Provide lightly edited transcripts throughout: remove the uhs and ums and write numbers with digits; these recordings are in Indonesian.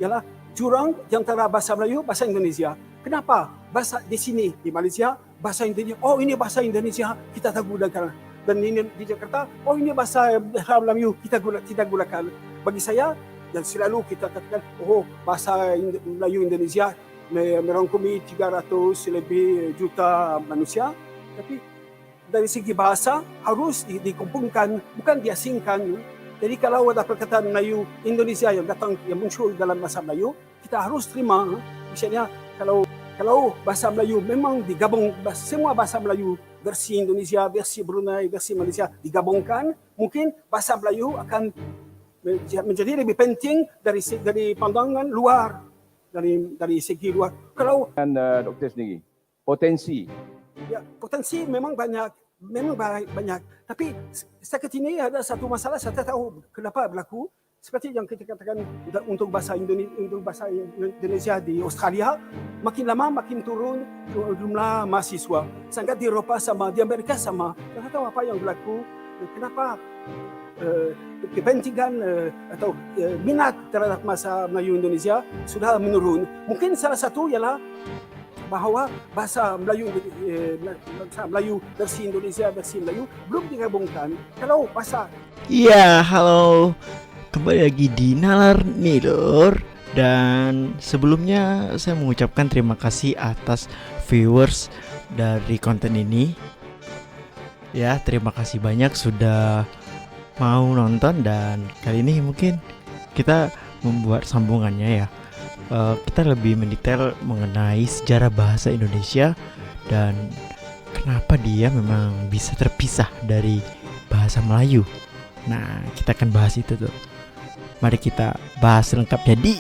ialah jurang di antara bahasa Melayu, bahasa Indonesia. Kenapa? Bahasa di sini, di Malaysia, bahasa Indonesia, oh ini bahasa Indonesia, kita tak gunakan. Dan ini di Jakarta, oh ini bahasa Melayu, kita gunakan. Bagi saya, dan selalu kita katakan, oh bahasa Melayu Indonesia merangkumi 300 lebih juta manusia. Tapi dari segi bahasa harus dikumpulkan, bukan diasingkan. Jadi kalau ada perkataan Melayu Indonesia yang muncul dalam bahasa Melayu, kita harus terima. Misalnya kalau bahasa Melayu memang digabung, semua bahasa Melayu, versi Indonesia, versi Brunei, versi Malaysia digabungkan, mungkin bahasa Melayu akan menjadi lebih penting dari pandangan luar, dari segi luar. Kalau dokter sendiri, potensi. Ya, potensi memang banyak. Tapi setakat ini ada satu masalah, saya tak tahu kenapa berlaku. Seperti yang kita katakan untuk bahasa Indonesia di Australia, makin lama makin turun jumlah mahasiswa. Sangat di Eropah sama, di Amerika sama. Saya tak tahu apa yang berlaku. Kenapa kepentingan atau minat terhadap bahasa Melayu Indonesia sudah menurun. Mungkin salah satu ialah bahawa bahasa Melayu versi Indonesia, versi Melayu belum digabungkan. Kalau bahasa... Ya, halo. Kembali lagi di Nalar Nidor. Dan sebelumnya saya mengucapkan terima kasih atas viewers dari konten ini. Ya, terima kasih banyak sudah mau nonton. Dan kali ini mungkin kita membuat sambungannya ya. Kita lebih mendetail mengenai sejarah bahasa Indonesia dan kenapa dia memang bisa terpisah dari bahasa Melayu. Nah, kita akan bahas itu tuh. Mari kita bahas lengkapnya di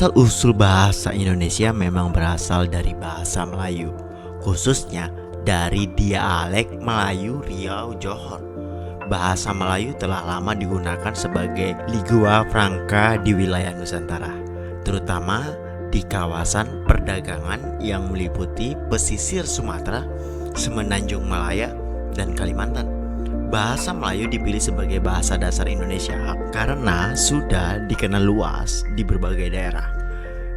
asal-usul bahasa Indonesia memang berasal dari bahasa Melayu, khususnya dari dialek Melayu Riau Johor. Bahasa Melayu telah lama digunakan sebagai lingua franca di wilayah Nusantara, terutama di kawasan perdagangan yang meliputi pesisir Sumatera, Semenanjung Malaya, dan Kalimantan. Bahasa Melayu dipilih sebagai bahasa dasar Indonesia karena sudah dikenal luas di berbagai daerah.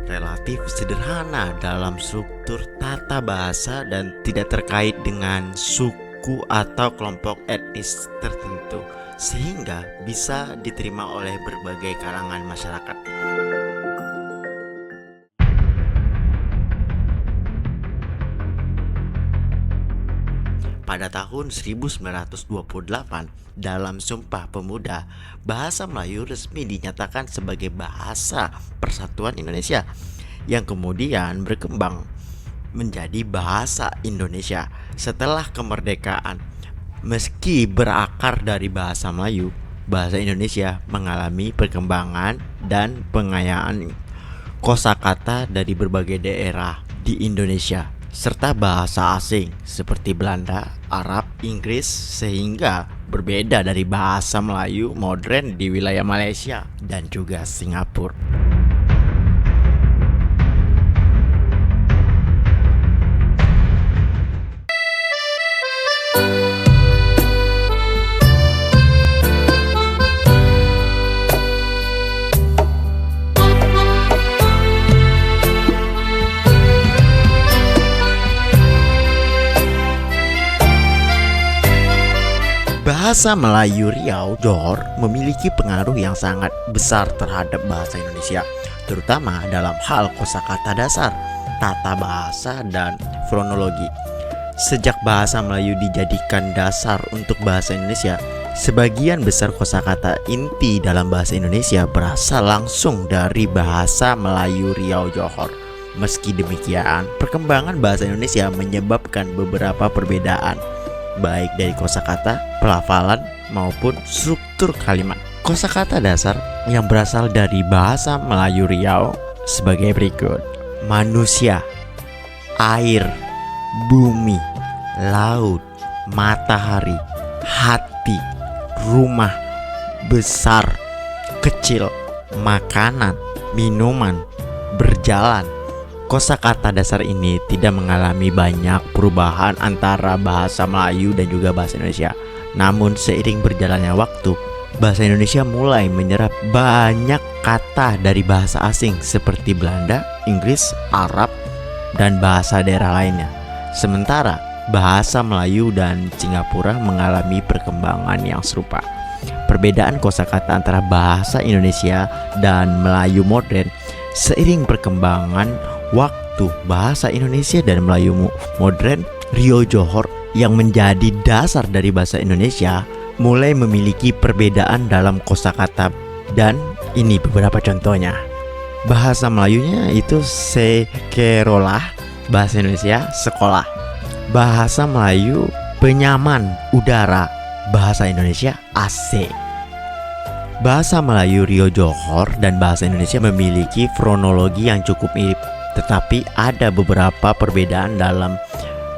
Relatif sederhana dalam struktur tata bahasa dan tidak terkait dengan suku atau kelompok etnis tertentu, sehingga bisa diterima oleh berbagai kalangan masyarakat. Pada tahun 1928, dalam Sumpah Pemuda, bahasa Melayu resmi dinyatakan sebagai bahasa Persatuan Indonesia, yang kemudian berkembang menjadi bahasa Indonesia setelah kemerdekaan. Meski berakar dari bahasa Melayu, bahasa Indonesia mengalami perkembangan dan pengayaan kosakata dari berbagai daerah di Indonesia, serta bahasa asing seperti Belanda, Arab, Inggris, sehingga berbeda dari bahasa Melayu modern di wilayah Malaysia dan juga Singapura. Bahasa Melayu Riau Johor memiliki pengaruh yang sangat besar terhadap bahasa Indonesia, terutama dalam hal kosakata dasar, tata bahasa, dan fonologi. Sejak bahasa Melayu dijadikan dasar untuk bahasa Indonesia, Sebagian besar kosakata inti dalam bahasa Indonesia berasal langsung dari bahasa Melayu Riau Johor. Meski demikian, perkembangan bahasa Indonesia menyebabkan beberapa perbedaan, baik dari kosakata, pelafalan, maupun struktur kalimat. Kosakata dasar yang berasal dari bahasa Melayu Riau sebagai berikut: manusia, air, bumi, laut, matahari, hati, rumah, besar, kecil, makanan, minuman, berjalan. Kosakata dasar ini tidak mengalami banyak perubahan antara bahasa Melayu dan juga bahasa Indonesia. Namun seiring berjalannya waktu, bahasa Indonesia mulai menyerap banyak kata dari bahasa asing seperti Belanda, Inggris, Arab, dan bahasa daerah lainnya. Sementara bahasa Melayu dan Singapura mengalami perkembangan yang serupa. Perbedaan kosakata antara bahasa Indonesia dan Melayu modern seiring perkembangan waktu, bahasa Indonesia dan Melayu modern Riau Johor yang menjadi dasar dari bahasa Indonesia mulai memiliki perbedaan dalam kosakata, dan ini beberapa contohnya. Bahasa Melayunya itu sekerolah, bahasa Indonesia sekolah. Bahasa Melayu penyaman udara, bahasa Indonesia AC. Bahasa Melayu Riau Johor dan bahasa Indonesia memiliki fonologi yang cukup mirip, tetapi ada beberapa perbedaan dalam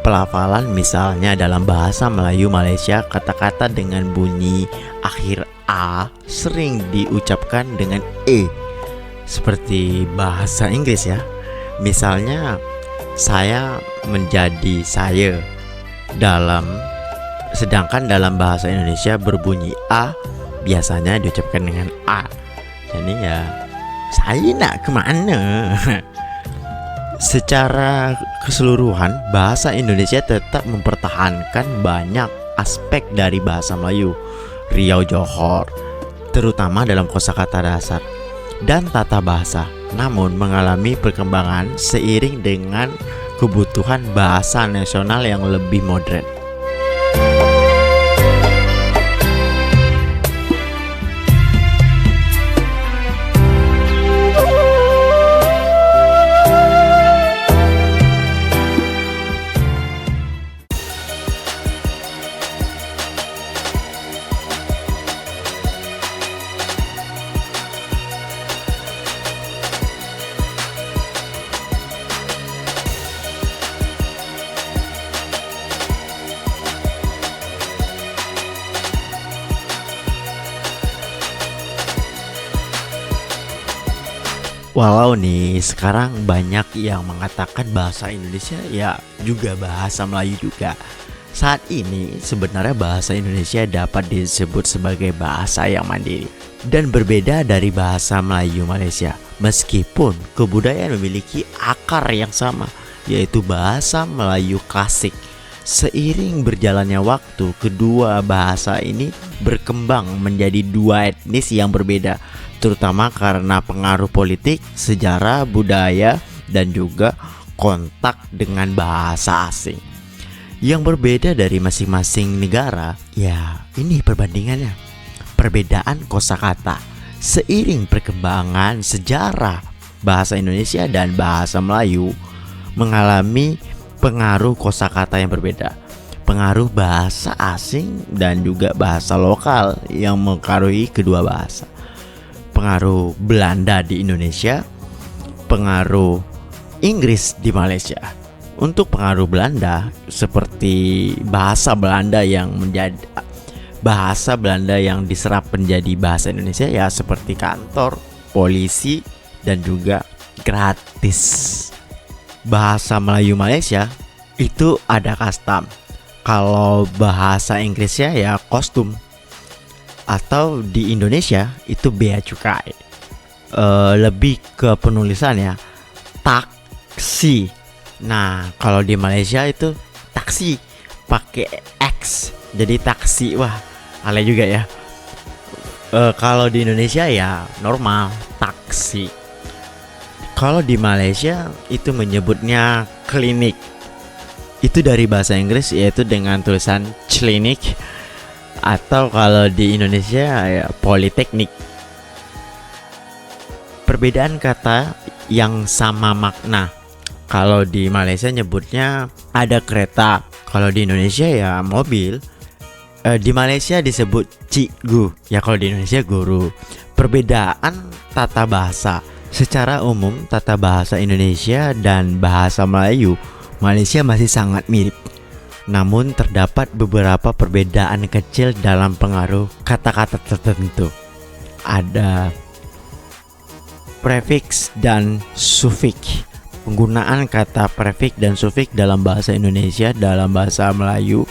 pelafalan. Misalnya dalam bahasa Melayu Malaysia, kata-kata dengan bunyi akhir A sering diucapkan dengan E, seperti bahasa Inggris ya. Misalnya saya menjadi saya, sedangkan dalam bahasa Indonesia berbunyi A biasanya diucapkan dengan A. Jadi ya, saya nak kemana? Secara keseluruhan, bahasa Indonesia tetap mempertahankan banyak aspek dari bahasa Melayu Riau Johor, terutama dalam kosakata dasar dan tata bahasa, namun mengalami perkembangan seiring dengan kebutuhan bahasa nasional yang lebih modern. Walau nih sekarang banyak yang mengatakan bahasa Indonesia ya juga bahasa Melayu juga. Saat ini sebenarnya bahasa Indonesia dapat disebut sebagai bahasa yang mandiri dan berbeda dari bahasa Melayu Malaysia. Meskipun kebudayaan memiliki akar yang sama, yaitu bahasa Melayu klasik. Seiring berjalannya waktu, kedua bahasa ini berkembang menjadi dua etnis yang berbeda, terutama karena pengaruh politik, sejarah, budaya, dan juga kontak dengan bahasa asing yang berbeda dari masing-masing negara. Ya, ini perbandingannya. Perbedaan kosakata. Seiring perkembangan sejarah, bahasa Indonesia dan bahasa Melayu mengalami pengaruh kosakata yang berbeda, pengaruh bahasa asing dan juga bahasa lokal yang mempengaruhi kedua bahasa. Pengaruh Belanda di Indonesia, pengaruh Inggris di Malaysia. Untuk pengaruh Belanda, seperti bahasa Belanda yang diserap menjadi bahasa Indonesia, ya seperti kantor, polisi, dan juga gratis. Bahasa Melayu Malaysia itu ada custom. Kalau bahasa Inggrisnya ya kostum. Atau di Indonesia itu bea cukai. Lebih ke penulisannya taksi. Nah, kalau di Malaysia itu taksi pakai X. Jadi taksi. Wah, aneh juga ya. Kalau di Indonesia ya normal taksi. Kalau di Malaysia itu menyebutnya klinik. Itu dari bahasa Inggris, yaitu dengan tulisan klinik. atau kalau di Indonesia ya politeknik. Perbedaan kata yang sama makna. Kalau di Malaysia nyebutnya ada kereta, kalau di Indonesia ya mobil. Di Malaysia disebut cikgu, ya kalau di Indonesia guru. Perbedaan tata bahasa. Secara umum tata bahasa Indonesia dan bahasa Melayu Malaysia masih sangat mirip. Namun terdapat beberapa perbedaan kecil dalam pengaruh kata-kata tertentu. Ada prefiks dan sufiks. Penggunaan kata prefiks dan sufiks dalam bahasa Indonesia dalam bahasa Melayu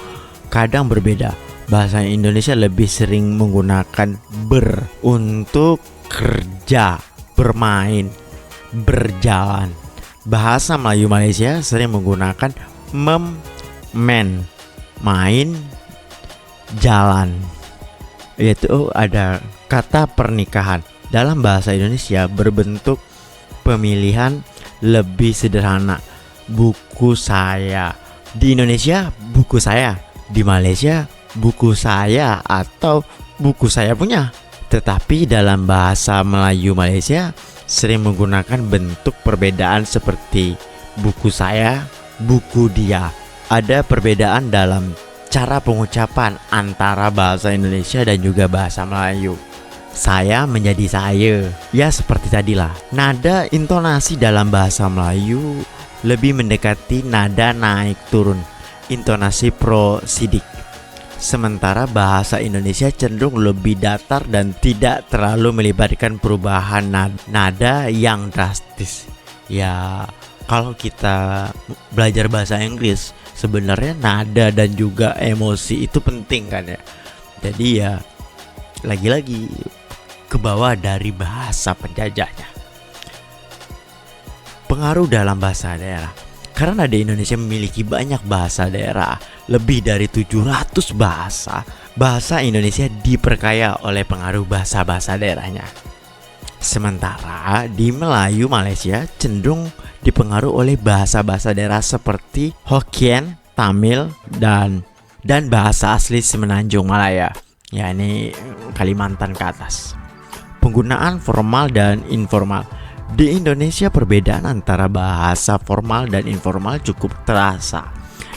kadang berbeda. Bahasa Indonesia lebih sering menggunakan ber untuk kerja, bermain, berjalan. Bahasa Melayu Malaysia sering menggunakan men, main, jalan. Yaitu ada kata pernikahan. Dalam bahasa Indonesia berbentuk pemilihan lebih sederhana. Buku saya. Di Indonesia buku saya. Di Malaysia buku saya atau buku saya punya. Tetapi dalam bahasa Melayu Malaysia sering menggunakan bentuk perbedaan seperti buku saya, buku dia. Ada perbedaan dalam cara pengucapan antara bahasa Indonesia dan juga bahasa Melayu. Saya menjadi saya. Ya seperti tadilah. Nada intonasi dalam bahasa Melayu lebih mendekati nada naik turun, intonasi prosidik. Sementara bahasa Indonesia cenderung lebih datar dan tidak terlalu melibatkan perubahan nada yang drastis. Ya kalau kita belajar bahasa Inggris sebenarnya nada dan juga emosi itu penting kan ya. Jadi ya lagi-lagi ke bawah dari bahasa penjajahnya. Pengaruh dalam bahasa daerah. Karena di Indonesia memiliki banyak bahasa daerah, lebih dari 700 bahasa, bahasa Indonesia diperkaya oleh pengaruh bahasa-bahasa daerahnya. Sementara di Melayu Malaysia cenderung dipengaruhi oleh bahasa-bahasa daerah seperti Hokkien, Tamil, dan bahasa asli Semenanjung Malaya, yakni Kalimantan ke atas. Penggunaan formal dan informal. Di Indonesia perbedaan antara bahasa formal dan informal cukup terasa.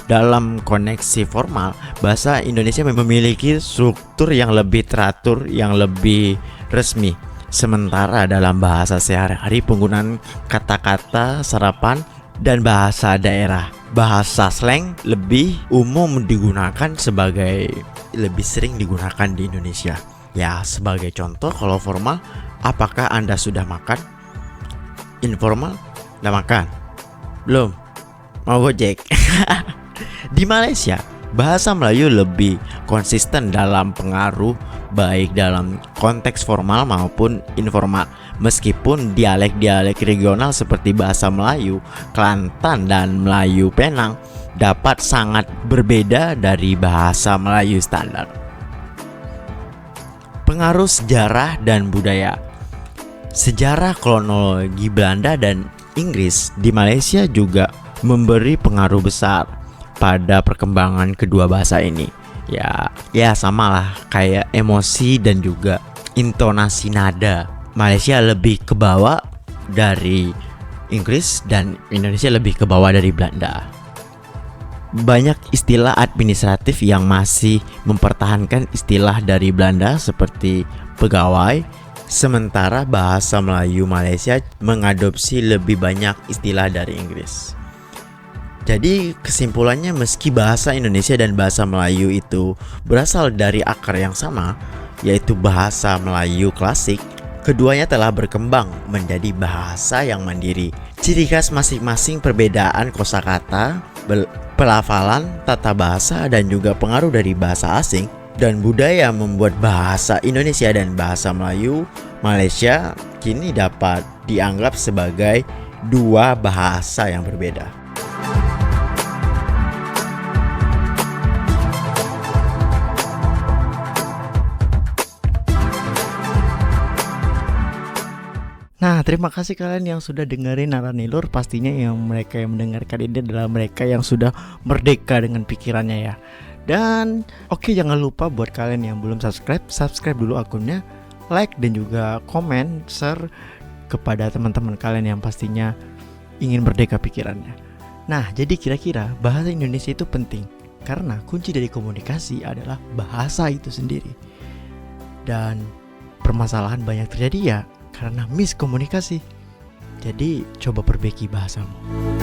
Dalam koneksi formal, bahasa Indonesia memiliki struktur yang lebih teratur, yang lebih resmi. Sementara dalam bahasa sehari-hari penggunaan kata-kata serapan dan bahasa daerah, bahasa slang lebih umum digunakan lebih sering digunakan di Indonesia. Ya, sebagai contoh, kalau formal, apakah Anda sudah makan? Informal, udah makan? Belum? Mau gojek? Di Malaysia, bahasa Melayu lebih konsisten dalam pengaruh baik dalam konteks formal maupun informal. Meskipun dialek-dialek regional seperti bahasa Melayu Kelantan dan Melayu Penang dapat sangat berbeda dari bahasa Melayu standar. Pengaruh sejarah dan budaya. Sejarah kronologi Belanda dan Inggris di Malaysia juga memberi pengaruh besar pada perkembangan kedua bahasa ini. Ya samalah kayak emosi dan juga intonasi nada. Malaysia lebih ke bawah dari Inggris dan Indonesia lebih ke bawah dari Belanda. Banyak istilah administratif yang masih mempertahankan istilah dari Belanda seperti pegawai. Sementara bahasa Melayu Malaysia mengadopsi lebih banyak istilah dari Inggris. Jadi kesimpulannya, meski bahasa Indonesia dan bahasa Melayu itu berasal dari akar yang sama, yaitu bahasa Melayu klasik, keduanya telah berkembang menjadi bahasa yang mandiri. Ciri khas masing-masing perbedaan kosakata, pelafalan, tata bahasa, dan juga pengaruh dari bahasa asing dan budaya membuat bahasa Indonesia dan bahasa Melayu Malaysia kini dapat dianggap sebagai dua bahasa yang berbeda. Nah, terima kasih kalian yang sudah dengerin Naranilur. Pastinya mereka yang mendengarkan ini adalah mereka yang sudah merdeka dengan pikirannya ya. Dan oke, jangan lupa buat kalian yang belum subscribe dulu akunnya, like dan juga komen, share kepada teman-teman kalian yang pastinya ingin merdeka pikirannya. Nah, jadi kira-kira bahasa Indonesia itu penting karena kunci dari komunikasi adalah bahasa itu sendiri. Dan permasalahan banyak terjadi ya karena miskomunikasi. Jadi coba perbaiki bahasamu.